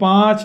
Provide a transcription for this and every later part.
5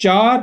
4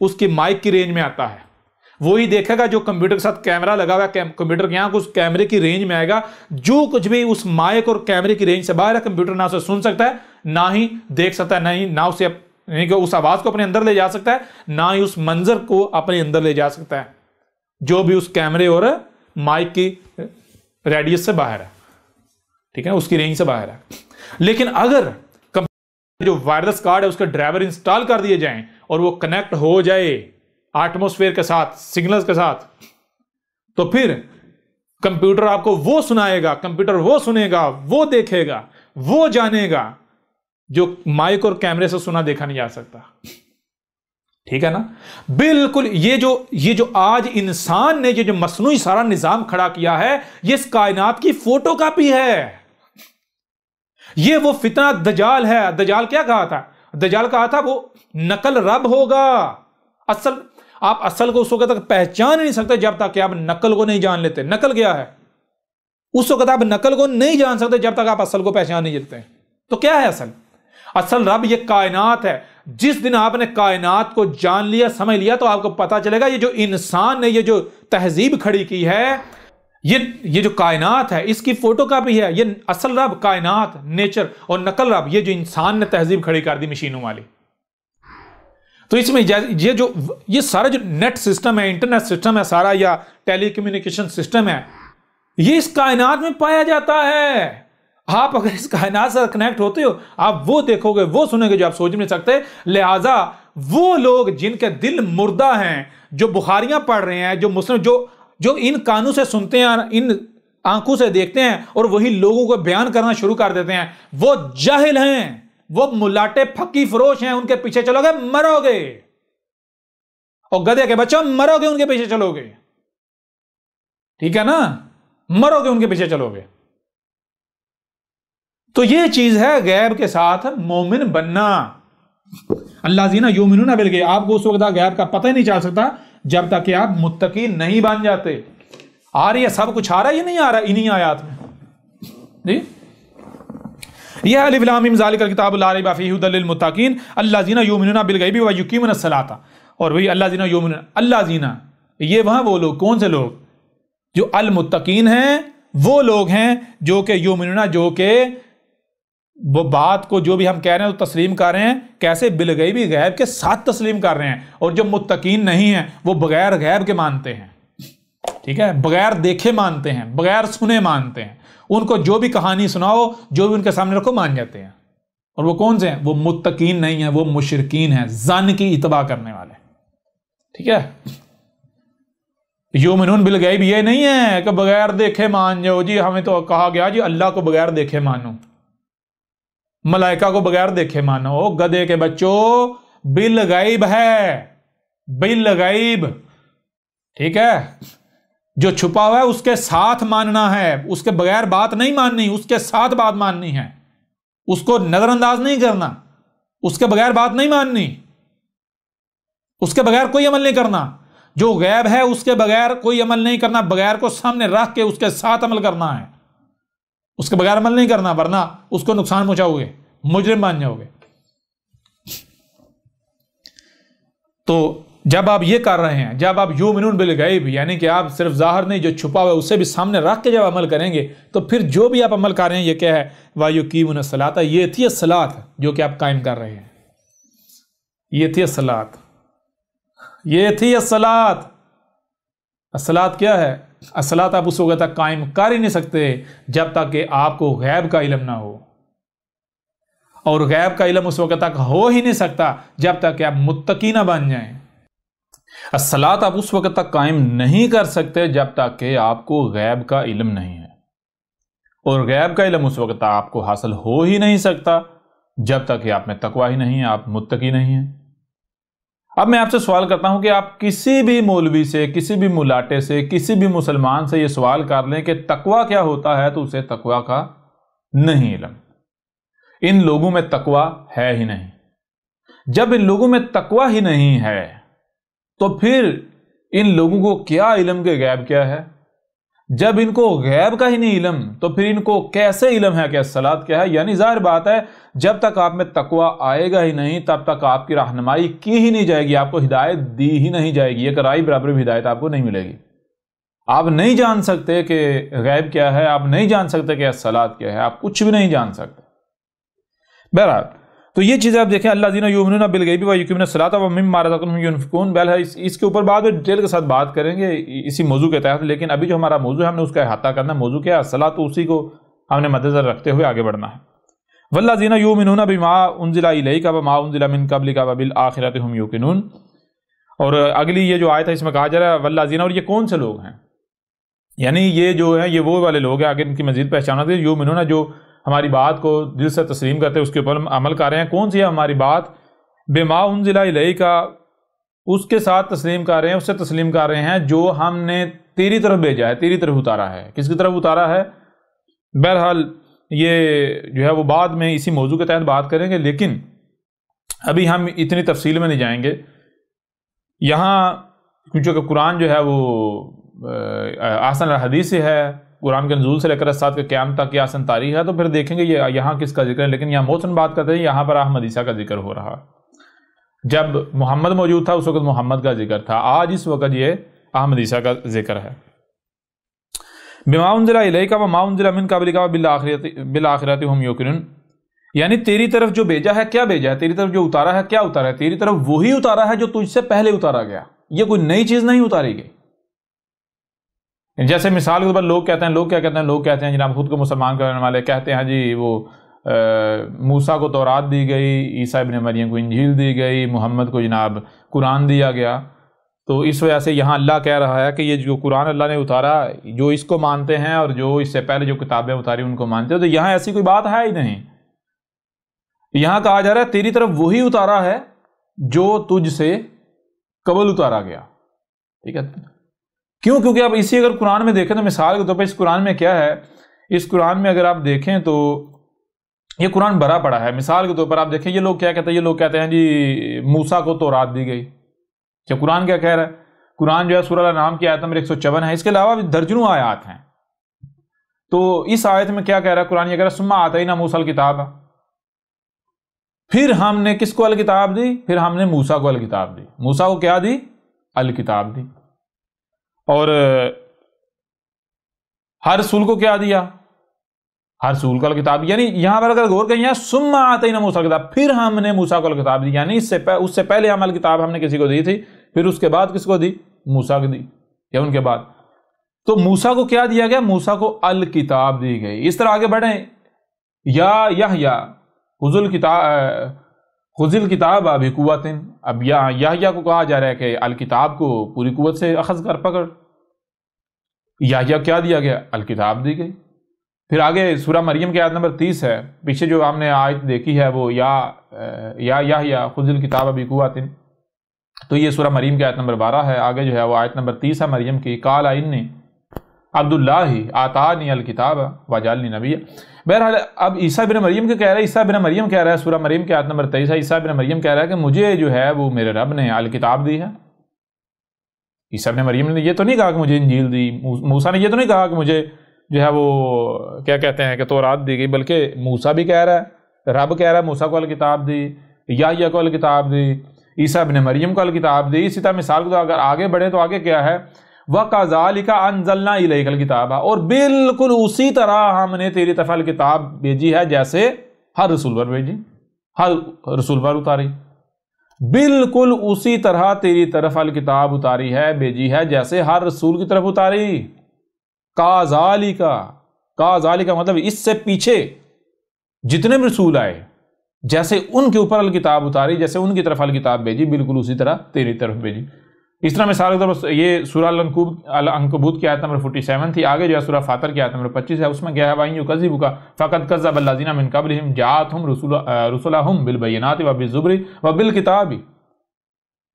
اس کی مائک کی رینج میں آتا ہے، وہی دیکھے گا جو کمپیوٹر کے ساتھ کیمرہ لگا ہوا ہے، کمپیوٹر کے یہاں اس کیمرے کی رینج میں آئے گا، جو کچھ بھی اس مائک اور کیمرے کی رینج سے باہر ہے کمپیوٹر نہ اسے سن سکتا ہے، نہ ہی دیکھ سکتا ہے، نہ اسے اس آواز کو اپنے اندر لے جا سکتا ہے، نہ ہی اس منظر کو اپنے اندر لے جا سکتا ہے جو بھی اس کیمرے اور مائک کی ریڈیس سے باہر ہے، ٹھیک ہے، اس کی رینج سے باہر ہے۔ لیکن اگر جو وائرلیس کارڈ ہے اس کے ڈرائیور انسٹال کر دیے جائیں اور وہ کنیکٹ ہو جائے ایٹموسفیئر کے ساتھ، سگنلز کے ساتھ، تو پھر کمپیوٹر آپ کو وہ سنائے گا، کمپیوٹر وہ سنے گا، وہ دیکھے گا، وہ جانے گا جو مائک اور کیمرے سے سنا دیکھا نہیں جا سکتا، ٹھیک ہے نا؟ بالکل یہ جو آج انسان نے یہ جو مصنوعی سارا نظام کھڑا کیا ہے، یہ اس کائنات کی فوٹو کاپی ہے۔ یہ وہ فتنہ دجال ہے۔ دجال کیا کہا تھا؟ دجال کہا تھا وہ نقل رب ہوگا۔ آپ اصل کو اس وقت تک پہچان نہیں سکتے جب تک کہ آپ نقل کو نہیں جان لیتے۔ نقل کیا ہے؟ اس وقت آپ نقل کو نہیں جان سکتے جب تک آپ اصل کو پہچان نہیں لیتے۔ تو کیا ہے اصل؟ اصل رب یہ کائنات ہے۔ جس دن آپ نے کائنات کو جان لیا، سمجھ لیا، تو آپ کو پتا چلے گا یہ جو انسان نے یہ جو تہذیب کھڑی کی ہے، یہ جو کائنات ہے اس کی فوٹو کاپی ہے۔ یہ اصل رب کائنات، نیچر، اور نقل رب یہ جو انسان نے تہذیب کھڑی کر دی مشینوں والی۔ تو اس میں یہ سارا جو نیٹ سسٹم ہے، انٹرنیٹ سسٹم ہے سارا، یا ٹیلی کمیونیکیشن سسٹم ہے، یہ اس کائنات میں پایا جاتا ہے۔ آپ اگر اس کائنات سے کنیکٹ ہوتے ہو، آپ وہ دیکھو گے، وہ سنیں گے جو آپ سوچ نہیں سکتے۔ لہٰذا وہ لوگ جن کے دل مردہ ہیں، جو بخاریاں پڑھ رہے ہیں، جو مسلم جو ان کانوں سے سنتے ہیں، ان آنکھوں سے دیکھتے ہیں، اور وہی لوگوں کو بیان کرنا شروع کر دیتے ہیں، وہ جاہل ہیں، وہ ملاٹے پھکی فروش ہیں۔ ان کے پیچھے چلو گے مرو گے، اور گدھے کے بچوں مرو گے ان کے پیچھے چلو گے، ٹھیک ہے نا؟ مرو گے ان کے پیچھے چلو گے۔ تو یہ چیز ہے غیب کے ساتھ مومن بننا۔ اللہ زینا یومنون بالغیب، آپ کو اس وقت غیب کا پتہ ہی نہیں چل سکتا جب تک کہ آپ متقی نہیں بن جاتے۔ آ رہی ہے، سب کچھ آ رہا ہے، یہ نہیں آ رہا انہی آیات میں جی۔ یہ الف لام میم ذالک الکتاب لا ریب فیہ ھدی للمتقین الذین یؤمنون بالغیب ویقیمون الصلاۃ۔ اور وہی اللہ زینا یؤمنون، اللہ زینا یہ وہاں وہ لوگ، کون سے لوگ؟ جو المتقین ہیں، وہ لوگ ہیں جو کہ یؤمنون، جو کہ وہ بات کو جو بھی ہم کہہ رہے ہیں تو تسلیم کر رہے ہیں، کیسے؟ بالغیب، غیب کے ساتھ تسلیم کر رہے ہیں۔ اور جو متقین نہیں ہیں وہ بغیر غیب کے مانتے ہیں، ٹھیک ہے، بغیر دیکھے مانتے ہیں، بغیر سنے مانتے ہیں۔ ان کو جو بھی کہانی سناؤ، جو بھی ان کے سامنے رکھو، مان جاتے ہیں۔ اور وہ کون سے ہیں؟ وہ متقین نہیں ہیں، وہ مشرکین ہیں، ظن کی اتباع کرنے والے، ٹھیک ہے۔ یؤمنون بالغیب یہ نہیں ہے کہ بغیر دیکھے مان جاؤ جی، ہمیں تو کہا گیا جی اللہ کو بغیر دیکھے مانو، ملائکہ کو بغیر دیکھے مانو۔ گدھے کے بچوں، بالغیب ہے، بالغیب، ٹھیک ہے۔ جو چھپا ہوا ہے اس کے ساتھ ماننا ہے، اس کے بغیر بات نہیں ماننی، اس کے ساتھ بات ماننی ہے، اس کو نظر انداز نہیں کرنا، اس کے بغیر بات نہیں ماننی، اس کے بغیر کوئی عمل نہیں کرنا۔ جو غیب ہے اس کے بغیر کوئی عمل نہیں کرنا، بغیر کو سامنے رکھ کے اس کے ساتھ عمل کرنا ہے، اس کے بغیر عمل نہیں کرنا، ورنہ اس کو نقصان پہنچاؤ گے، مجرم بن جاؤ گے۔ تو جب آپ یہ کر رہے ہیں، جب آپ یؤمنون بالغیب، یعنی کہ آپ صرف ظاہر نہیں، جو چھپا ہوا ہے اسے بھی سامنے رکھ کے جب عمل کریں گے، تو پھر جو بھی آپ عمل کر رہے ہیں، یہ کیا ہے؟ وَيُقِيمُونَ الصَّلَاةَ، یہ تھی الصلاۃ جو کہ آپ قائم کر رہے ہیں، یہ تھی الصلاۃ، یہ تھی الصلاۃ۔ الصلاۃ کیا ہے؟ الصلاۃ آپ اس وقت تک قائم کر ہی نہیں سکتے جب تک کہ آپ کو غیب کا علم نہ ہو، اور غیب کا علم اس وقت تک ہو ہی نہیں سکتا جب تک کہ آپ متقی نہ بن جائیں۔ الصلاۃ آپ اس وقت تک قائم نہیں کر سکتے جب تک کہ آپ کو غیب کا علم نہیں ہے، اور غیب کا علم اس وقت تک آپ کو حاصل ہو ہی نہیں سکتا جب تک کہ آپ میں تقوی ہی نہیں ہے، آپ متقی نہیں ہیں۔ اب میں آپ سے سوال کرتا ہوں کہ آپ کسی بھی مولوی سے، کسی بھی ملاٹے سے، کسی بھی مسلمان سے یہ سوال کر لیں کہ تقوی کیا ہوتا ہے، تو اسے تقوی کا نہیں علم۔ ان لوگوں میں تقوی ہے ہی نہیں۔ جب ان لوگوں میں تقوی ہی نہیں ہے تو پھر ان لوگوں کو کیا علم کے غیب کیا ہے؟ جب ان کو غیب کا ہی نہیں علم تو پھر ان کو کیسے علم ہے کہ الصلاۃ کیا ہے؟ یعنی ظاہر بات ہے جب تک آپ میں تقوی آئے گا ہی نہیں تب تک آپ کی رہنمائی کی ہی نہیں جائے گی، آپ کو ہدایت دی ہی نہیں جائے گی، ایک رائے برابر بھی ہدایت آپ کو نہیں ملے گی۔ آپ نہیں جان سکتے کہ غیب کیا ہے، آپ نہیں جان سکتے کہ الصلاۃ کیا ہے، آپ کچھ بھی نہیں جان سکتے۔ بہرحال تو یہ چیزیں آپ دیکھیں، الذین یؤمنون بالغیب ویقیمون الصلاۃ ومما رزقناہم ینفقون، بہرحال اس کے اوپر بعد میں ڈیٹیل کے ساتھ بات کریں گے اسی موضوع کے تحت، لیکن ابھی جو ہمارا موضوع ہے ہم نے اس کا احاطہ کرنا ہے۔ موضوع کیا ہے؟ الصلاۃ، تو اسی کو ہم نے مد نظر رکھتے ہوئے آگے بڑھنا ہے۔ والذین یؤمنون بما انزل الیک وما انزل من قبلک وبالآخرۃ ھم یوقنون، اور اگلی یہ جو آیت ہے اس میں کہا جا رہا ہے والذین، اور یہ کون سے لوگ ہیں؟ یعنی یہ جو ہے یہ وہ والے لوگ ہیں، آگے ان کی مزید پہچان ہوتی ہے، یؤمنون جو ہماری بات کو دل سے تسلیم کرتے ہیں، اس کے اوپر عمل کر رہے ہیں۔ کون سی ہے ہماری بات؟ بما انزل الیک، اس کے ساتھ تسلیم کر رہے ہیں، اس سے تسلیم کر رہے ہیں جو ہم نے تیری طرف بھیجا ہے، تیری طرف اتارا ہے۔ کس کی طرف اتارا ہے؟ بہرحال یہ جو ہے وہ بعد میں اسی موضوع کے تحت بات کریں گے، لیکن ابھی ہم اتنی تفصیل میں نہیں جائیں گے یہاں، کیونکہ قرآن جو ہے وہ احسن الحدیث سے ہے، قرآن کے نزول سے لے کر اسات کے قیام تک کی آسن تاریخ ہے، تو پھر دیکھیں گے یہ یہاں کس کا ذکر ہے، لیکن یہاں محسن بات کرتے ہیں، یہاں پر احمد عیسیٰ کا ذکر ہو رہا۔ جب محمد موجود تھا اس وقت محمد کا ذکر تھا، آج اس وقت یہ احمد عیسیٰ کا ذکر ہے۔ بما انزل الیک وما انزل من قبلک وبالآخرۃ ھم یوقنون، یعنی تیری طرف جو بھیجا ہے، کیا بھیجا ہے؟ تیری طرف جو اتارا ہے، کیا اتارا ہے؟ تیری طرف وہی اتارا ہے جو تجھ سے پہلے اتارا گیا، یہ کوئی نئی چیز نہیں اتاری گئی۔ جیسے مثال کے طور پر لوگ کہتے ہیں، لوگ کیا کہتے ہیں؟ لوگ کہتے ہیں جناب خود کو مسلمان کرنے والے کہتے ہیں جی وہ موسیٰ کو تورات دی گئی، عیسیٰ ابن مریم کو انجیل دی گئی، محمد کو جناب قرآن دیا گیا۔ تو اس وجہ سے یہاں اللہ کہہ رہا ہے کہ یہ جو قرآن اللہ نے اتارا، جو اس کو مانتے ہیں اور جو اس سے پہلے جو کتابیں اتاری ان کو مانتے ہیں، تو یہاں ایسی کوئی بات ہے ہی نہیں۔ یہاں کہا جا رہا ہے تیری طرف وہی اتارا ہے جو تجھ سے قبل اتارا گیا، ٹھیک ہے؟ کیوں؟ کیونکہ اب اسی اگر قرآن میں دیکھیں تو مثال کے طور پر اس قرآن میں کیا ہے، اس قرآن میں اگر آپ دیکھیں تو یہ قرآن بھرا پڑا ہے۔ مثال کے طور پر آپ دیکھیں یہ لوگ کیا کہتے ہیں، یہ لوگ کہتے ہیں جی موسیٰ کو تورات دی گئی، کیا قرآن کیا کہہ رہا ہے؟ قرآن جو ہے سورہ الانعام کی آیت نمبر 154 ہے، اس کے علاوہ بھی درجنوں آیات ہیں۔ تو اس آیت میں کیا کہہ رہا ہے قرآن؟ یہ کہہ رہا ہے ثم آتینا موسیٰ الکتاب، پھر ہم نے کس کو الکتاب دی؟ پھر ہم نے موسیٰ کو الکتاب دی۔ موسیٰ کو کیا دی؟ الکتاب دی۔ اور ہر رسول کو کیا دیا؟ ہر رسول کو الکتاب، یعنی یہاں پر اگر غور کریں، ثم آتینا موسیٰ الکتاب، پھر ہم نے موسیٰ کو الکتاب دی، یعنی اس سے پہلے ہم الکتاب ہم نے کسی کو دی تھی، پھر اس کے بعد کس کو دی؟ موسیٰ کو دی، یا ان کے بعد۔ تو موسیٰ کو کیا دیا گیا؟ موسیٰ کو الکتاب دی گئی۔ اس طرح آگے بڑھیں، یا یحییٰ خذ الکتاب بقوۃ، اب یحییٰ کو کہا جا رہا ہے کہ الکتاب کو پوری قوت سے اخذ کر پکڑ۔ یحییٰ کیا دیا گیا؟ الکتاب دی گئی۔ پھر آگے سورہ مریم کی آیت نمبر 30 ہے، پیچھے جو ہم نے آیت دیکھی ہے وہ یا یحییٰ خذ الکتاب بقوۃ، تو یہ سورہ مریم کی آیت نمبر 12 ہے۔ آگے جو ہے وہ آیت نمبر 30 ہے مریم کی، قال انی عبد اللہ آتانی الکتاب وجعلنی نبیا۔ بہرحال اب عیسیٰ بن مریم کے کہہ رہا ہے، عیسیٰ بن مریم کہہ رہا ہے، سورہ مریم کی آیت نمبر 23 ہے، عیسیٰ بن مریم کہہ رہا ہے کہ مجھے جو ہے وہ میرے رب نے الکتاب دی ہے۔ عیسیٰ بن مریم نے یہ تو نہیں کہا کہ مجھے انجیل دی، موسیٰ نے یہ تو نہیں کہا کہ مجھے جو ہے وہ کیا کہتے ہیں کہ تورات دی گئی، بلکہ موسیٰ بھی کہہ رہا ہے، رب کہہ رہا ہے موسیٰ کو الکتاب دی، یحییٰ کو الکتاب دی، عیسیٰ ابن مریم کو الکتاب دی۔ اسی طرح مثال کو اگر آگے بڑھے تو آگے کیا ہے، وَكَذَلِكَ أَنزَلْنَا إِلَيْكَ الْكِتَابَ، اور بالکل اسی طرح ہم نے تیری طرف الکتاب بھیجی ہے جیسے ہر رسول پر بھیجی، ہر رسول پر اتاری، بالکل اسی طرح تیری طرف الکتاب اتاری ہے، بھیجی ہے جیسے ہر رسول کی طرف اتاری۔ کَذَلِكَ مطلب اس سے پیچھے جتنے بھی رسول آئے جیسے ان کے اوپر الکتاب اتاری، جیسے ان کی طرف الکتاب بھیجی، بالکل اسی طرح تیری طرف بھیجی۔ اس طرح مثال کے طور پر یہ سورہ العنکبوت کی آیت نمبر 47 تھی۔ آگے جو ہے سورہ فاطر کی آیت نمبر 25 ہے، اس میں کیا ہے، وَإِن يُكَذِّبُكَ فَقَدْ كَذَّبَ الَّذِينَ مِن قَبْلِهِمْ جَاءَتْهُمْ رُسُلُهُم بِالْبَيِّنَاتِ وَبِالزُّبُرِ وَبِالْكِتَابِ،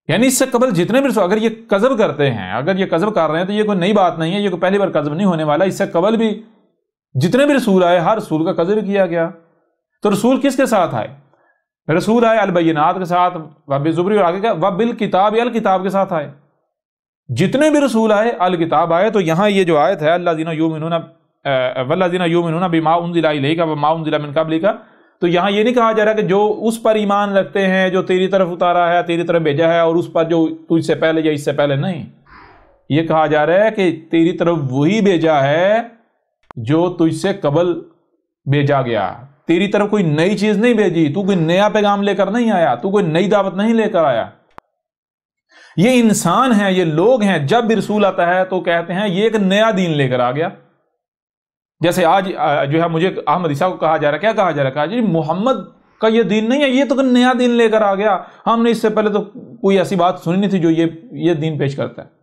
یعنی اس سے قبل جتنے بھی رسول اگر یہ کذب کرتے ہیں، اگر یہ کذب کر رہے ہیں تو یہ کوئی نئی بات نہیں ہے، یہ کوئی پہلی بار کذب نہیں ہونے والا، اس سے قبل بھی جتنے بھی رسول آئے ہر رسول کا کذب کیا گیا۔ تو رسول کس کے ساتھ آئے؟ رسول آئے البینات کے ساتھ، وبالزبر، اور آگے کیا، وبالکتاب، الکتاب کے ساتھ آئے۔ جتنے بھی رسول آئے اہل کتاب آئے، تو یہاں یہ جو آیت ہے الذین یؤمنون والذین یؤمنون بما انزل الیک وما انزل من قبلک، تو یہاں یہ نہیں کہا جا رہا کہ جو اس پر ایمان رکھتے ہیں جو تیری طرف اتارا ہے، تیری طرف بھیجا ہے، اور اس پر جو تجھ سے پہلے یا اس سے پہلے، نہیں، یہ کہا جا رہا ہے کہ تیری طرف وہی بھیجا ہے جو تجھ سے قبل بھیجا گیا، تیری طرف کوئی نئی چیز نہیں بھیجی، تو کوئی نیا پیغام لے کر نہیں آیا، تو کوئی نئی دعوت نہیں لے کر آیا۔ یہ انسان ہیں، یہ لوگ ہیں، جب بھی رسول آتا ہے تو کہتے ہیں یہ ایک نیا دین لے کر آ گیا۔ جیسے آج جو ہے مجھے احمد عیسیٰ کو کہا جا رہا ہے، کیا کہا جا رہا ہے، کہا جی محمد کا یہ دین نہیں ہے، یہ تو نیا دین لے کر آ گیا، ہم نے اس سے پہلے تو کوئی ایسی بات سنی نہیں تھی جو یہ دین پیش کرتا ہے۔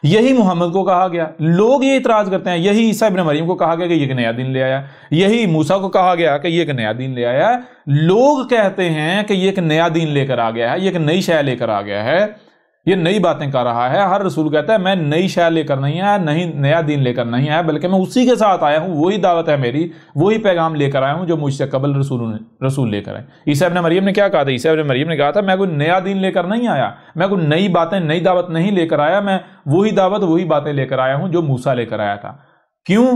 یہی محمد کو کہا گیا، لوگ یہ اعتراض کرتے ہیں، یہی عیسیٰ ابن مریم کو کہا گیا کہ یہ ایک نیا دین لے آیا، یہی موسیٰ کو کہا گیا کہ یہ ایک نیا دین لے آیا، لوگ کہتے ہیں کہ یہ ایک نیا دین لے کر آ گیا ہے، یہ ایک نئی شے لے کر آ گیا ہے، یہ نئی باتیں کر رہا ہے۔ ہر رسول کہتا ہے میں نئی شے لے کر نہیں آیا، نہیں نیا دین لے کر نہیں آیا، بلکہ میں اسی کے ساتھ آیا ہوں، وہی دعوت ہے میری، وہی پیغام لے کر آیا ہوں جو مجھ سے قبل رسول لے کر آئے۔ عیسیٰ ابن مریم نے کیا کہا تھا؟ عیسیٰ ابن مریم نے کہا تھا میں کوئی نیا دین لے کر نہیں آیا، میں کوئی نئی باتیں، نئی دعوت نہیں لے کر آیا، میں وہی دعوت، وہی باتیں لے کر آیا ہوں جو موسیٰ لے کر آیا تھا۔ کیوں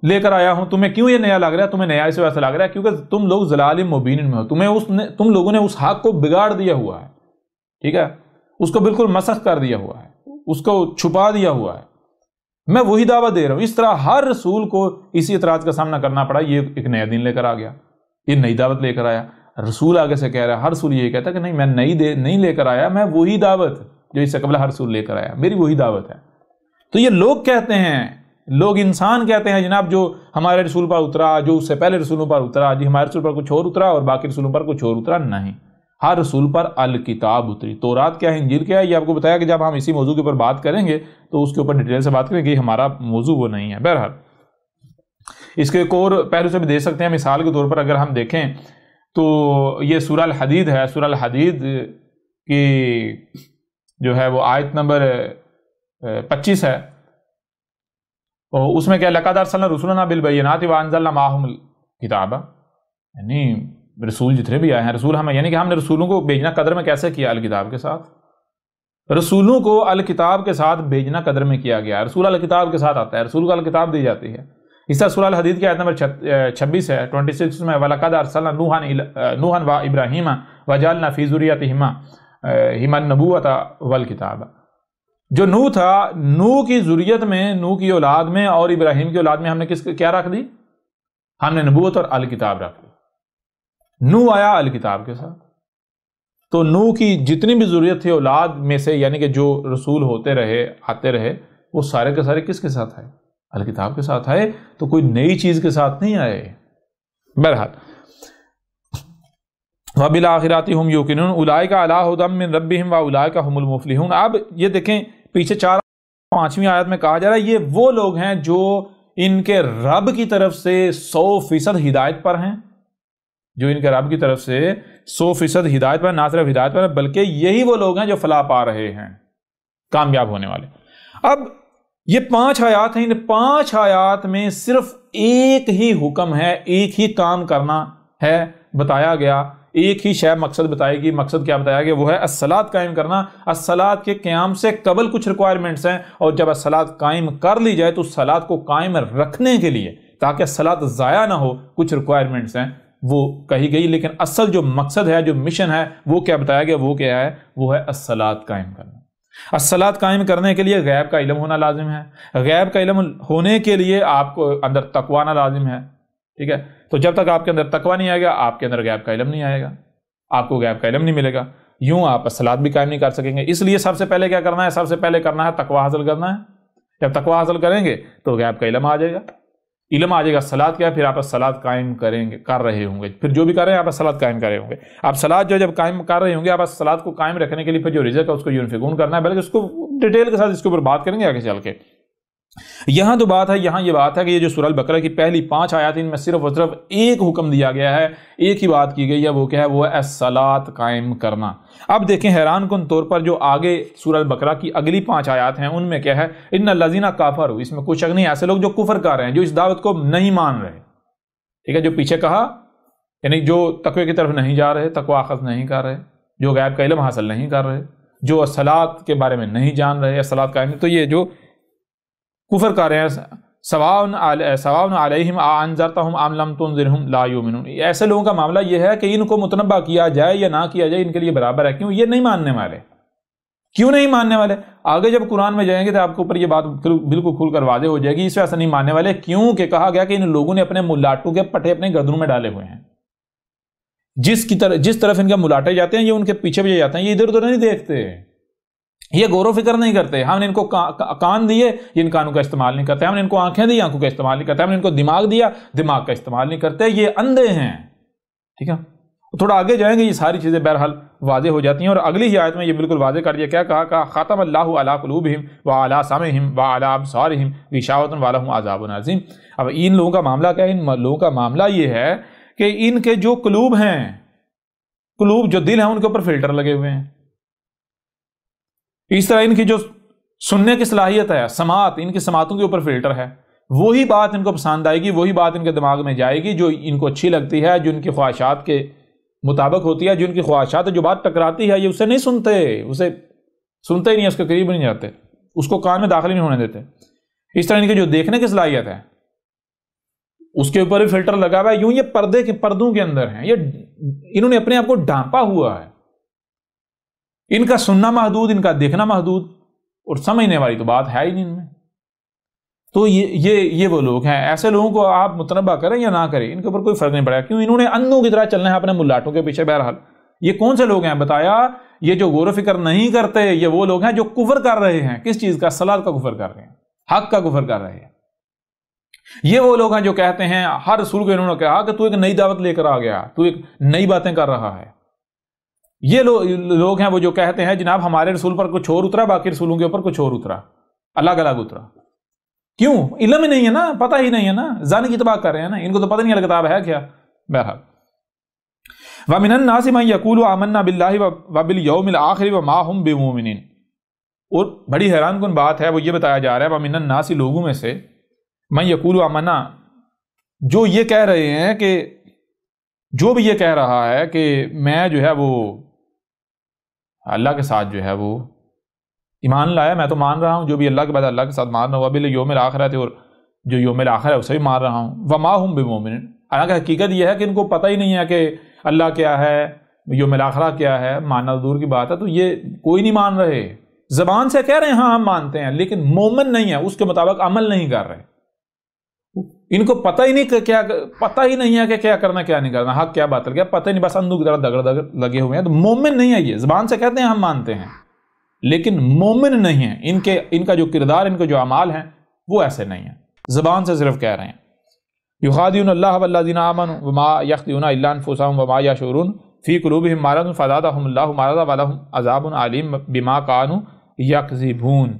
لے کر آیا ہوں؟ تمہیں کیوں یہ نیا لگ رہا ہے؟ تمہیں نیا اس وجہ سے لگ رہا ہے کیونکہ تم لوگ ضلال مبین میں ہو، تم لوگوں نے اس حق کو بگاڑ دیا ہوا ہے، ٹھیک ہے، اس کو بالکل مسخ کر دیا ہوا ہے، اس کو چھپا دیا ہوا ہے، میں وہی دعوت دے رہا ہوں۔ اس طرح ہر رسول کو اسی اعتراض کا سامنا کرنا پڑا، یہ ایک نیا دین لے کر آ گیا، یہ نئی دعوت لے کر آیا۔ رسول آگے سے کہہ رہا ہے، ہر رسول یہ کہتا ہے کہ نہیں میں نہیں لے کر آیا، میں وہی دعوت جو اس سے قبل ہر رسول لے کر آیا، میری وہی دعوت ہے۔ تو یہ لوگ کہتے ہیں، لوگ انسان کہتے ہیں جناب جو ہمارے رسول پر اترا، جو اس سے پہلے رسولوں پر اترا، جی ہمارے رسول پر کچھ اور اترا اور باقی رسولوں پر کچھ اور اترا، نہیں، ہر رسول پر الکتاب اتری۔ تورات کیا ہے، انجیل کیا ہے، یہ آپ کو بتایا کہ جب ہم اسی موضوع کے اوپر بات کریں گے تو اس کے اوپر ڈیٹیل سے بات کریں گے، ہمارا موضوع وہ نہیں ہے۔ بہرحال اس کے ایک اور پہلو سے بھی دیکھ سکتے ہیں، مثال کے طور پر اگر ہم دیکھیں تو یہ سورہ الحدید ہے، سورہ الحدید کی جو ہے وہ آیت نمبر 25 ہے، اور اس میں کیا لقد ارسلنا رسلنا بالبینات وانزلنا معهم الکتاب، یعنی رسول جتنے بھی آئے ہیں، رسول ہمیں، یعنی کہ ہم نے رسولوں کو بھیجنا قدر میں کیسے کیا؟ الکتاب کے ساتھ۔ رسولوں کو الکتاب کے ساتھ بھیجنا قدر میں کیا گیا، رسول الکتاب کے ساتھ آتا ہے، رسول کو الکتاب دی جاتی ہے۔ اس طرح سورہ الحدید کی آیت نمبر 26 ہے، 26 میں وَلَقَدْ أَرْسَلْنَا نُوحًا وَإِبْرَاهِيمَ وَجَعَلْنَا فِي ذُرِّيَّتِهِمَا النُّبُوَّةَ وَالْكِتَابَ۔ جو نوح تھا، نوح کی ذریت میں، نوح کی اولاد میں اور ابراہیم کی اولاد میں ہم نے کیا رکھ دی؟ ہم نے نبوت اور الکتاب رکھ دی۔ نوح آیا الکتاب کے ساتھ، تو نوح کی جتنی بھی ذریت تھی اولاد میں سے، یعنی کہ جو رسول ہوتے رہے، آتے رہے، وہ سارے کے سارے کس کے ساتھ آئے؟ الکتاب کے ساتھ آئے، تو کوئی نئی چیز کے ساتھ نہیں آئے۔ بہرحال وَبِالْآخِرَةِ هُمْ يُوقِنُونَ أُولَٰئِكَ عَلَىٰ هُدًى مِّن رَّبِّهِمْ وَأُولَٰئِكَ هُمُ الْمُفْلِحُونَ۔ اب یہ دیکھیں پیچھے 4-5ویں آیت میں کہا جا رہا ہے یہ وہ لوگ ہیں جو ان کے رب کی طرف سے 100% ہدایت پر ہیں، جو ان کے رب کی طرف سے 100% ہدایت پر، نہ صرف ہدایت پر بلکہ یہی وہ لوگ ہیں جو فلاح پا رہے ہیں، کامیاب ہونے والے۔ اب یہ 5 آیات ہیں، ان 5 آیات میں صرف ایک ہی حکم ہے، ایک ہی کام کرنا ہے بتایا گیا، ایک ہی شے مقصد بتائے گی۔ مقصد کیا بتایا گیا؟ وہ ہے الصلاۃ قائم کرنا۔ الصلاۃ کے قیام سے قبل کچھ ریکوائرمنٹس ہیں، اور جب الصلاۃ قائم کر لی جائے تو الصلاۃ کو قائم رکھنے کے لیے، تاکہ الصلاۃ ضائع نہ ہو، کچھ ریکوائرمنٹس ہیں وہ کہی گئی، لیکن اصل جو مقصد ہے، جو مشن ہے، وہ کیا بتایا گیا؟ وہ کیا ہے؟ وہ ہے الصلاۃ قائم کرنا۔ الصلاۃ قائم کرنے کے لیے غیب کا علم ہونا لازم ہے، غیب کا علم ہونے کے لیے آپ کو اندر تقوی آنا لازم ہے، ٹھیک ہے؟ تو جب تک آپ کے اندر تقوی نہیں آئے گا، آپ کے اندر غیب کا علم نہیں آئے گا، آپ کو غیب کا علم نہیں ملے گا، یوں آپ الصلاۃ بھی قائم نہیں کر سکیں گے۔ اس لیے سب سے پہلے کیا کرنا ہے؟ سب سے پہلے کرنا ہے تقوی حاصل کرنا ہے۔ جب تقوی حاصل کریں گے تو غیب کا علم آ جائے گا، علم آ جائے گا، الصلاۃ کیا ہے؟ پھر آپ الصلاۃ قائم کریں گے، کر رہے ہوں گے، پھر جو بھی کر رہے ہیں آپ الصلاۃ قائم کر رہے ہوں گے۔ آپ صلاۃ جو جب قائم کر رہے ہوں گے، آپ الصلاۃ کو قائم رکھنے کے لیے پھر جو رزق ہے اس کو ينفقون کرنا ہے، بلکہ اس کو ڈیٹیل کے ساتھ اس کے اوپر بات کریں گے آگے چل کے۔ یہاں تو بات ہے، یہاں یہ بات ہے کہ یہ جو سورہ البقرہ کی پہلی 5 آیات ان میں صرف اور صرف ایک حکم دیا گیا ہے، ایک ہی بات کی گئی ہے، وہ کیا ہے؟ وہ ہے الصلاۃ قائم کرنا۔ اب دیکھیں حیران کن طور پر جو آگے سورہ البقرہ کی اگلی 5 آیات ہیں ان میں کیا ہے؟ ان الذین کفروا، اس میں کوئی شک نہیں، ایسے لوگ جو کفر کر رہے ہیں، جو اس دعوت کو نہیں مان رہے، ٹھیک ہے؟ جو پیچھے کہا، یعنی جو تقوی کی طرف نہیں جا رہے، تقوی اخذ نہیں کر رہے، جو غیب کا علم حاصل نہیں کر رہے، جو صلاۃ کے بارے میں نہیں جان رہے، صلاۃ قائم نہیں، تو یہ جو کفر کر رہے ہیں، سواء علیہم انذرتہم ام لم تنذرہم لا یؤمنون، ایسے لوگوں کا معاملہ یہ ہے کہ ان کو متنبہ کیا جائے یا نہ کیا جائے ان کے لیے برابر ہے. کیوں؟ یہ نہیں ماننے والے. کیوں نہیں ماننے والے؟ آگے جب قرآن میں جائیں گے تو آپ کے اوپر یہ بات بالکل کھل کر واضح ہو جائے گی. اس وجہ سے نہیں ماننے والے کیوں کہ کہا گیا کہ ان لوگوں نے اپنے ملاٹوں کے پٹے اپنے گردنوں میں ڈالے ہوئے ہیں. جس طرف ان کے ملاٹے جاتے ہیں یہ ان کے پیچھے بھی جاتے ہیں. یہ ادھر ادھر نہیں دیکھتے، یہ غور و فکر نہیں کرتے. ہم نے ان کو کان دیے، یہ ان کانوں کا استعمال نہیں کرتے. ہم نے ان کو آنکھیں دی، آنکھوں کا استعمال نہیں کرتے. ہم نے ان کو دماغ دیا، دماغ کا استعمال نہیں کرتے. یہ اندھے ہیں. ٹھیک ہے، تھوڑا آگے جائیں گے یہ ساری چیزیں بہرحال واضح ہو جاتی ہیں. اور اگلی ہی آیت میں یہ بالکل واضح کر دیا. کیا کہا؟ خاتم اللہ علی قلوبہم وعلی سمعہم وعلی ابصارہم غشاوۃ ولہم عذاب عظیم. اب ان لوگوں کا معاملہ کیا ہے؟ ان لوگوں کا معاملہ یہ ہے کہ ان کے جو قلوب ہیں، قلوب جو دل ہیں، ان کے اوپر فلٹر لگے ہوئے ہیں. اس طرح ان کی جو سننے کی صلاحیت ہے، سماعت، ان کی سماعتوں کے اوپر فلٹر ہے. وہی بات ان کو پسند آئے گی، وہی بات ان کے دماغ میں جائے گی جو ان کو اچھی لگتی ہے، جو ان کی خواہشات کے مطابق ہوتی ہے. جو ان کی خواہشات جو بات ٹکراتی ہے یہ اسے نہیں سنتے، اسے سنتے ہی نہیں، اس کے قریب نہیں جاتے، اس کو کان میں داخل نہیں ہونے دیتے. اس طرح ان کی جو دیکھنے کی صلاحیت ہے اس کے اوپر بھی فلٹر لگا ہوا ہے. یوں یہ پردوں کے اندر ہیں، یہ انہوں نے اپنے آپ کو ڈھانپا ہوا ہے. ان کا سننا محدود، ان کا دیکھنا محدود، اور سمجھنے والی تو بات ہے ہی نہیں ان میں. تو یہ وہ لوگ ہیں. ایسے لوگوں کو آپ متنبہ کریں یا نہ کریں ان کے اوپر کوئی فرق نہیں پڑا. کیوں؟ انہوں نے اندھوں کی طرح چلنا ہے اپنے ملاٹوں کے پیچھے. بہرحال یہ کون سے لوگ ہیں بتایا؟ یہ جو غور و فکر نہیں کرتے، یہ وہ لوگ ہیں جو کفر کر رہے ہیں. کس چیز کا؟ صلاۃ کا کفر کر رہے ہیں، حق کا کفر کر رہے ہیں. یہ وہ لوگ ہیں جو کہتے ہیں، ہر رسول کو انہوں نے کہا کہ تو ایک نئی دعوت لے کر آ گیا، تو ایک نئی باتیں کر رہا ہے. یہ لوگ ہیں وہ جو کہتے ہیں جناب ہمارے رسول پر کچھ اور اترا، باقی رسولوں کے اوپر کچھ اور اترا، الگ الگ اترا. کیوں؟ علم ہی نہیں ہے نا، پتہ ہی نہیں ہے نا، ظن کی اتباع کر رہے ہیں نا، ان کو تو پتہ نہیں کتاب ہے کیا. بہرحال وَمِنَ النَّاسِ مَن يَقُولُ آمَنَّا بِاللَّهِ وَبِالْيَوْمِ الْآخِرِ وَمَا هُمْ بِمُؤْمِنِينَ. اور بڑی حیران کن بات ہے، وہ یہ بتایا جا رہا ہے وَمِنَ النَّاسِ لوگوں میں سے مَن يَقُولُ آمَنَّا، جو یہ کہہ رہے ہیں کہ جو بھی یہ کہہ رہا ہے کہ میں جو ہے وہ اللہ کے ساتھ جو ہے وہ ایمان لایا، میں تو مان رہا ہوں، جو بھی اللہ کے بعد اللہ کے ساتھ مان رہا ہوں، وَبِالْيَوْمِ الْآخِرَةِ، اور جو یوم الآخر ہے اسے بھی مان رہا ہوں، وَمَا هُمْ بِمُؤْمِنِينَ. حالانکہ حقیقت یہ ہے کہ ان کو پتہ ہی نہیں ہے کہ اللہ کیا ہے، یوم الآخرہ کیا ہے، ماننا دور کی بات ہے. تو یہ کوئی نہیں مان رہے، زبان سے کہہ رہے ہیں ہاں ہم مانتے ہیں، لیکن مومن نہیں ہے، اس کے مطابق عمل نہیں کر رہے. ان کو پتہ ہی نہیں کہ کیا، پتہ ہی نہیں ہے کہ کیا کرنا کیا نہیں کرنا، حق کیا باطل کیا، پتہ ہی نہیں، بس اندھوں کی طرح دگڑ لگے ہوئے ہیں. تو مومن نہیں ہے یہ. زبان سے کہتے ہیں ہم مانتے ہیں لیکن مومن نہیں ہیں. ان کا جو کردار، ان کے جو اعمال ہیں وہ ایسے نہیں ہیں، زبان سے صرف کہہ رہے ہیں. یخادعون اللہ والذین آمنوا وما یخدعون الا انفسهم وما یشعرون فی قلوبہم مرض فزادہم اللہ مرضا ولہم عذاب علیم بما کانوا یکذبون.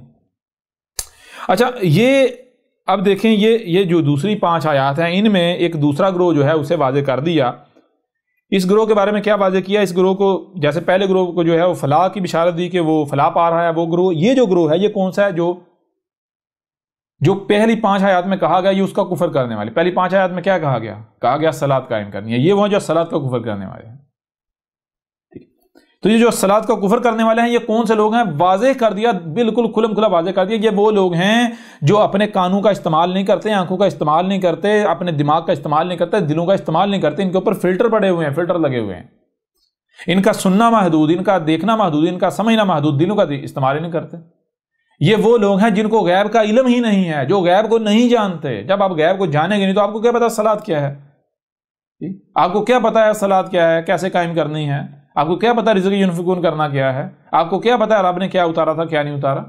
اچھا، یہ اب دیکھیں یہ جو دوسری 5 آیات ہیں ان میں ایک دوسرا گروہ جو ہے اسے واضح کر دیا. اس گروہ کے بارے میں کیا واضح کیا؟ اس گروہ کو، جیسے پہلے گروہ کو جو ہے وہ فلاح کی بشارت دی کہ وہ فلاح پا رہا ہے، وہ گروہ، یہ جو گروہ ہے یہ کون سا ہے؟ جو پہلی 5 آیات میں کہا گیا یہ اس کا کفر کرنے والے. پہلی 5 آیات میں کیا کہا گیا؟ کہا گیا صلاۃ قائم کرنی ہے. یہ وہ جو صلاۃ کا کفر کرنے والے ہیں. تو یہ جو صلاۃ کا کفر کرنے والے ہیں یہ کون سے لوگ ہیں؟ واضح کر دیا، بالکل کھلم کھلا واضح کر دیا. یہ وہ لوگ ہیں جو اپنے کانوں کا استعمال نہیں کرتے، آنکھوں کا استعمال نہیں کرتے، اپنے دماغ کا استعمال نہیں کرتے، دلوں کا استعمال نہیں کرتے. ان کے اوپر فلٹر پڑے ہوئے ہیں، فلٹر لگے ہوئے ہیں. ان کا سننا محدود، ان کا دیکھنا محدود، ان کا سمجھنا محدود، دلوں کا استعمال ہی نہیں کرتے. یہ وہ لوگ ہیں جن کو غیب کا علم ہی نہیں ہے، جو غیب کو نہیں جانتے. جب آپ غیب کو جانیں گے نہیں تو آپ کو کیا پتا صلاۃ کیا ہے؟ آپ کو کیا پتا ہے صلاۃ کیا ہے، کیسے قائم کرنی ہے؟ آپ کو کیا پتا رزق ینفقون کرنا کیا ہے؟ آپ کو کیا پتا رب نے کیا اتارا تھا کیا نہیں اتارا؟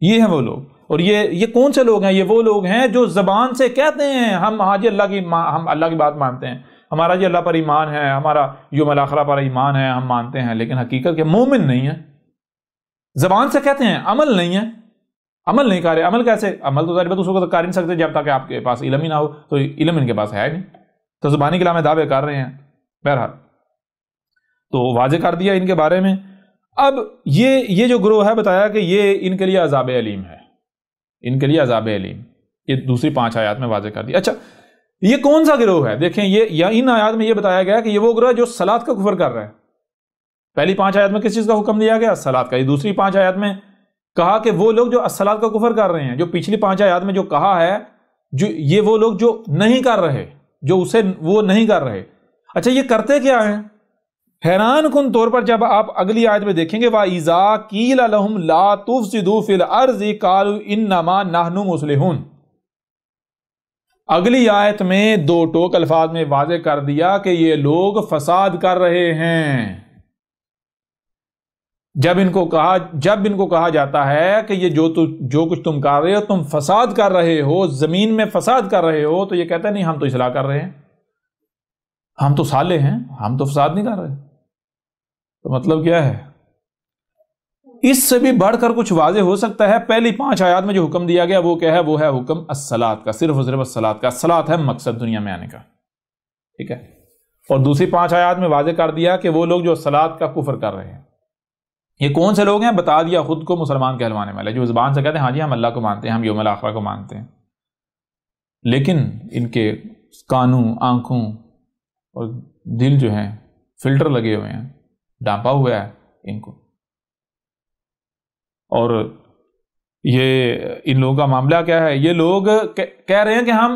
یہ ہیں وہ لوگ. اور یہ کون سے لوگ ہیں؟ یہ وہ لوگ ہیں جو زبان سے کہتے ہیں ہم حاجی ہم اللہ کی بات مانتے ہیں، ہمارا جی اللہ پر ایمان ہے، ہمارا یوم الآخرہ پر ایمان ہے، ہم مانتے ہیں، لیکن حقیقت کے مومن نہیں ہے. زبان سے کہتے ہیں، عمل نہیں ہے، عمل نہیں کر رہے. عمل کیسے؟ عمل تو ظاہر بات اس کو کر نہیں سکتے جب تک آپ کے پاس علم ہی نہ ہو. تو علم ان کے پاس ہے نہیں، تو زبانی کلام میں دعوے کر رہے ہیں. بہرحال تو واضح کر دیا ان کے بارے میں. اب یہ جو گروہ ہے بتایا کہ یہ ان کے لیے عذاب علیم ہے، ان کے لیے عذاب علیم. یہ دوسری 5 آیات میں واضح کر دیا. اچھا، یہ کون سا گروہ ہے؟ دیکھیں، یہ ان آیات میں یہ بتایا گیا کہ یہ وہ گروہ ہے جو صلاۃ کا کفر کر رہا ہے. پہلی 5 آیات میں کس چیز کا حکم دیا گیا؟ الصلاۃ کا. یہ دوسری 5 آیات میں کہا کہ وہ لوگ جو الصلاۃ کا کفر کر رہے ہیں. جو پچھلی 5 آیات میں جو کہا ہے جو یہ وہ لوگ جو نہیں کر رہے، جو اسے وہ نہیں کر رہے. اچھا یہ کرتے کیا ہیں؟ حیران کن طور پر جب آپ اگلی آیت میں دیکھیں گے وَإِذَا قِيلَ لَهُمْ لَا تُفْسِدُوا فِي الْأَرْضِ قَالُوا إِنَّمَا نَحْنُ مُصْلِحُونَ. اگلی آیت میں 2 ٹوک الفاظ میں واضح کر دیا کہ یہ لوگ فساد کر رہے ہیں. جب ان کو کہا جاتا ہے کہ یہ جو کچھ تم کر رہے ہو، تم فساد کر رہے ہو، زمین میں فساد کر رہے ہو، تو یہ کہتے ہیں نہیں ہم تو اصلاح کر رہے ہیں، ہم تو صالح ہیں، ہم تو فساد نہیں کر رہے. تو مطلب کیا ہے؟ اس سے بھی بڑھ کر کچھ واضح ہو سکتا ہے؟ پہلی 5 آیات میں جو حکم دیا گیا وہ کیا ہے؟ وہ ہے حکم الصلاۃ کا، صرف اور صرف الصلاۃ کا. الصلاۃ ہے مقصد دنیا میں آنے کا، ٹھیک ہے. اور دوسری 5 آیات میں واضح کر دیا کہ وہ لوگ جو الصلاۃ کا کفر کر رہے ہیں، یہ کون سے لوگ ہیں؟ بتا دیا خود کو مسلمان کہلوانے والے، جو زبان سے کہتے ہیں ہاں جی ہم اللہ کو مانتے ہیں، ہم یوم الآخرہ کو مانتے ہیں، لیکن ان کے کانوں، آنکھوں اور دل جو ہیں فلٹر لگے ہوئے ہیں، ڈانپا ہوا ہے ان کو. اور یہ ان لوگوں کا معاملہ کیا ہے؟ یہ لوگ کہہ رہے ہیں کہ ہم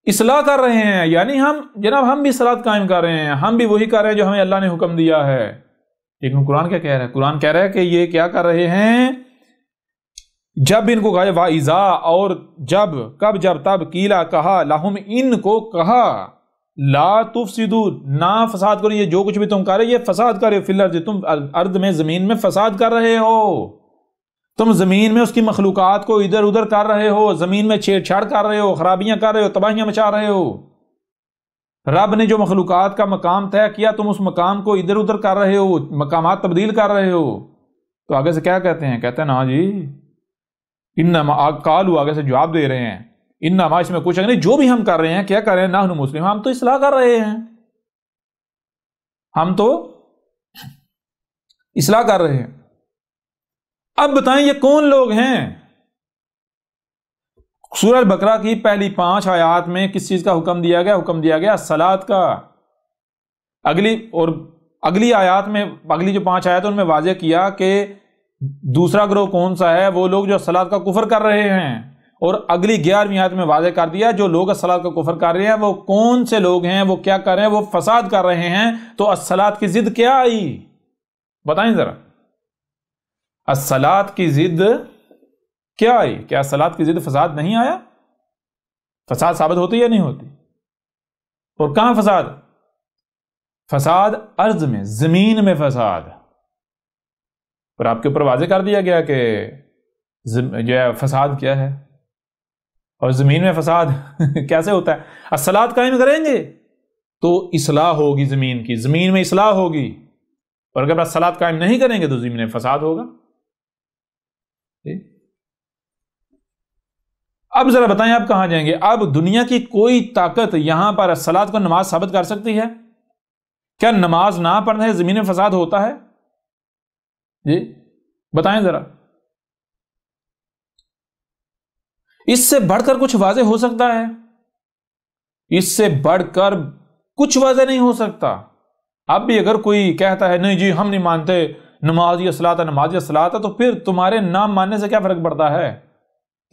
اصلاح کر رہے ہیں، یعنی ہم بھی صلاۃ قائم کر رہے ہیں، ہم بھی وہی کر رہے ہیں جو ہمیں اللہ نے حکم دیا ہے. لیکن قرآن کیا کہہ رہا ہے؟ قرآن کہہ رہا ہے کہ یہ کیا کر رہے ہیں؟ جب ان کو کہا وَإِذَا، اور جب تب قیلا کہا، لہم ان کو کہا، لا تفسدوا، نہ فساد کرو، یہ جو کچھ بھی تم کر رہے یہ فساد کر رہے ہو، فی الارض، تم ارض میں زمین میں فساد کر رہے ہو، تم زمین میں اس کی مخلوقات کو ادھر ادھر کر رہے ہو، زمین میں چھیڑ چھاڑ کر رہے ہو، خرابیاں کر رہے ہو، تباہیاں مچا رہے ہو. رب نے جو مخلوقات کا مقام طے کیا تم اس مقام کو ادھر ادھر کر رہے ہو، مقامات تبدیل کر رہے ہو. تو آگے سے کیا کہتے ہیں؟ کہتے ہیں نا جی انما، قالوا آگے سے جواب دے رہے ہیں، انما اس میں کچھ نہیں، جو بھی ہم کر رہے ہیں کیا کر رہے ہیں؟ نحن مسلم، ہم تو اصلاح کر رہے ہیں، ہم تو اصلاح کر رہے ہیں. اب بتائیں یہ کون لوگ ہیں؟ سورہ البقرہ کی پہلی 5 آیات میں کس چیز کا حکم دیا گیا؟ حکم دیا گیا الصلاۃ کا. اگلی آیات میں، اگلی جو 5 آیات ان میں واضح کیا کہ دوسرا گروہ کون سا ہے؟ وہ لوگ جو الصلاۃ کا کفر کر رہے ہیں. اور اگلی 11ویں آیت میں واضح کر دیا جو لوگ الصلاۃ کا کفر کر رہے ہیں وہ کون سے لوگ ہیں، وہ کیا کر رہے ہیں؟ وہ فساد کر رہے ہیں. تو الصلاۃ کی ضد کیا آئی؟ بتائیں ذرا، الصلاۃ کی ضد کیا آئی؟ کیا الصلاۃ کی ضد فساد نہیں آیا؟ فساد ثابت ہوتی یا نہیں ہوتی؟ اور کہاں فساد؟ فساد ارض میں، زمین میں فساد. پر آپ کے اوپر واضح کر دیا گیا کہ جو ہے فساد کیا ہے، اور زمین میں فساد کیسے ہوتا ہے؟ الصلاۃ قائم کریں گے تو اصلاح ہوگی زمین کی، زمین میں اصلاح ہوگی، اور اگر الصلاۃ قائم نہیں کریں گے تو زمین میں فساد ہوگا. اب ذرا بتائیں آپ کہاں جائیں گے؟ اب دنیا کی کوئی طاقت یہاں پر الصلاۃ کو نماز ثابت کر سکتی ہے؟ کیا نماز نہ پڑھنے سے زمین میں فساد ہوتا ہے؟ جی بتائیں ذرا. اس سے بڑھ کر کچھ واضح ہو سکتا ہے؟ اس سے بڑھ کر کچھ واضح نہیں ہو سکتا. اب بھی اگر کوئی کہتا ہے نہیں جی ہم نہیں مانتے، نماز یہ صلاۃ ہے، نماز یہ صلاۃ ہے، تو پھر تمہارے نام ماننے سے کیا فرق پڑتا ہے؟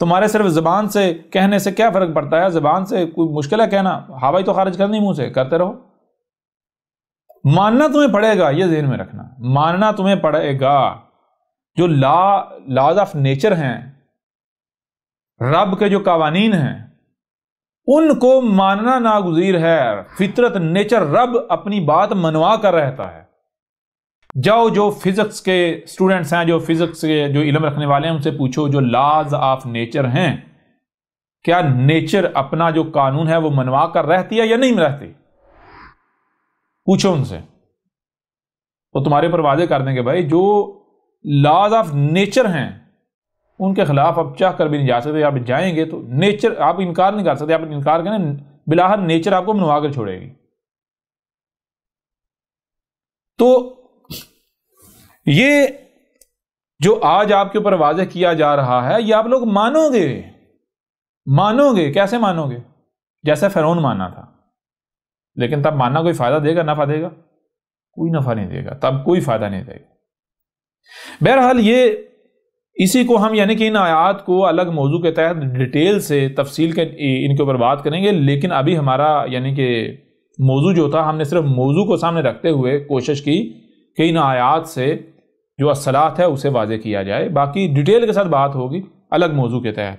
تمہارے صرف زبان سے کہنے سے کیا فرق پڑتا ہے؟ زبان سے کوئی مشکل ہے کہنا؟ ہوائی تو خارج کرنی منہ سے، کرتے رہو. ماننا تمہیں پڑے گا، یہ ذہن میں رکھنا، ماننا تمہیں پڑے گا. جو لاز آف نیچر ہیں، رب کے جو قوانین ہیں، ان کو ماننا ناگزیر ہے. فطرت، نیچر، رب اپنی بات منوا کر رہتا ہے. جاؤ جو فزکس کے اسٹوڈنٹس ہیں، جو فزکس کے جو علم رکھنے والے ہیں، ان سے پوچھو جو لاز آف نیچر ہیں، کیا نیچر اپنا جو قانون ہے وہ منوا کر رہتی ہے یا نہیں رہتی؟ پوچھو ان سے، وہ تمہارے پر واضح کر دیں گے بھائی جو لاز آف نیچر ہیں ان کے خلاف اب چاہ کر بھی نہیں جا سکتے. آپ جائیں گے تو نیچر آپ انکار نہیں کر سکتے، آپ انکار کریں بلاخر نیچر آپ کو منوا کر چھوڑے گی. تو یہ جو آج آپ کے اوپر واضح کیا جا رہا ہے یہ آپ لوگ مانو گے. کیسے مانو گے؟ جیسے فرعون مانا تھا. لیکن تب ماننا کوئی فائدہ دے گا، نفع دے گا؟ کوئی نفع نہیں دے گا، تب کوئی فائدہ نہیں دے گا۔ بہرحال یہ اسی کو ہم یعنی کہ ان آیات کو الگ موضوع کے تحت ڈیٹیل سے تفصیل کے ان کے اوپر بات کریں گے، لیکن ابھی ہمارا یعنی کہ موضوع جو تھا ہم نے صرف موضوع کو سامنے رکھتے ہوئے کوشش کی کہ ان آیات سے جو الصلاۃ ہے اسے واضح کیا جائے، باقی ڈیٹیل کے ساتھ بات ہوگی الگ موضوع کے تحت۔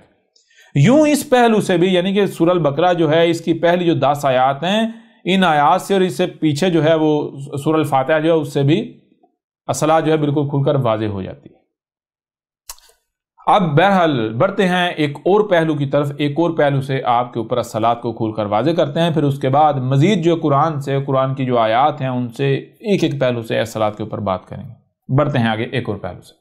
یوں اس پہلو سے بھی یعنی کہ سورہ البقرہ جو ہے اس کی پہلی جو 10 آیات ہیں، ان آیات سے اور اس سے پیچھے جو ہے وہ سورہ الفاتحہ جو ہے اس سے بھی الصلاۃ جو ہے بالکل کھل کر واضح ہو جاتی ہے۔ اب بہرحال بڑھتے ہیں ایک اور پہلو کی طرف، ایک اور پہلو سے آپ کے اوپر الصلاۃ کو کھول کر واضح کرتے ہیں، پھر اس کے بعد مزید جو قرآن کی جو آیات ہیں ان سے ایک ایک پہلو سے الصلاۃ کے اوپر بات کریں گے۔ بڑھتے ہیں آگے ایک اور پہلو سے۔